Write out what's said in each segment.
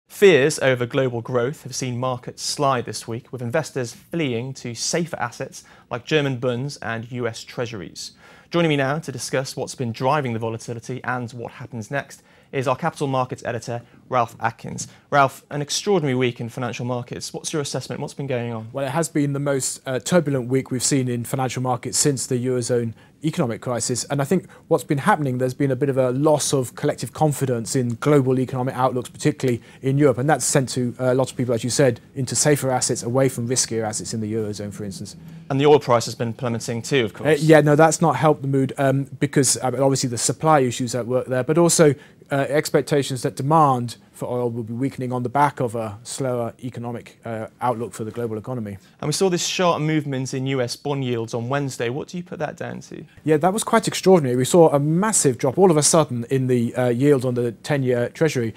Fears over global growth have seen markets slide this week, with investors fleeing to safer assets like German bunds and US Treasuries. Joining me now to discuss what's been driving the volatility and what happens next is our capital markets editor, Ralph Atkins. Ralph, an extraordinary week in financial markets. What's your assessment? What's been going on? Well, it has been the most turbulent week we've seen in financial markets since the Eurozone economic crisis. And I think what's been happening, there's been a bit of a loss of collective confidence in global economic outlooks, particularly in Europe. And that's sent to a lot of people, as you said, into safer assets, away from riskier assets in the Eurozone, for instance. And the oil price has been plummeting too, of course. No, that's not helped the mood because obviously the supply issues at work there, but also expectations that demand for oil will be weakening on the back of a slower economic outlook for the global economy. And we saw this sharp movement in US bond yields on Wednesday. What do you put that down to? Yeah, that was quite extraordinary. We saw a massive drop all of a sudden in the yield on the 10-year Treasury,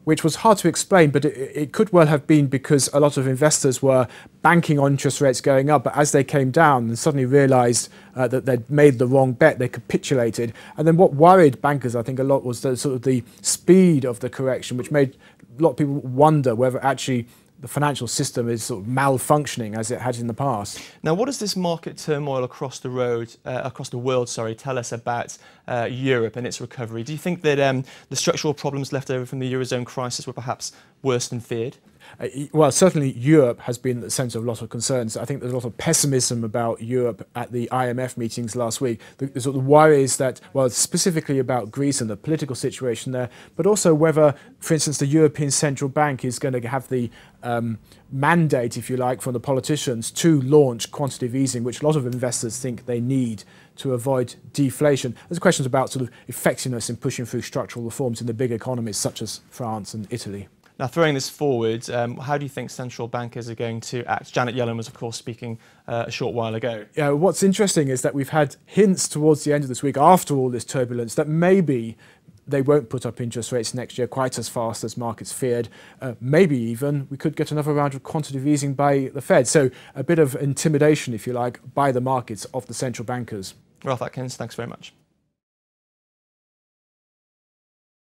which was hard to explain, but it could well have been because a lot of investors were banking on interest rates going up, but as they came down and suddenly realised that they'd made the wrong bet, they capitulated. And then what worried bankers, I think, a lot was the speed of the correction, which made a lot of people wonder whether actually the financial system is sort of malfunctioning as it had in the past. Now, what does this market turmoil across the world, tell us about Europe and its recovery? Do you think that the structural problems left over from the Eurozone crisis were perhaps worse than feared? Well, certainly Europe has been the centre of a lot of concerns. I think there's a lot of pessimism about Europe at the IMF meetings last week. The sort of worries that, well, specifically about Greece and the political situation there, but also whether, for instance, the European Central Bank is going to have the mandate, if you like, from the politicians to launch quantitative easing, which a lot of investors think they need to avoid deflation. There's questions about sort of effectiveness in pushing through structural reforms in the big economies such as France and Italy. Now, throwing this forward, how do you think central bankers are going to act? Janet Yellen was, of course, speaking a short while ago. Yeah, what's interesting is that we've had hints towards the end of this week, after all this turbulence, that maybe they won't put up interest rates next year quite as fast as markets feared. Maybe even we could get another round of quantitative easing by the Fed. So a bit of intimidation, if you like, by the markets of the central bankers. Ralph Atkins, thanks very much.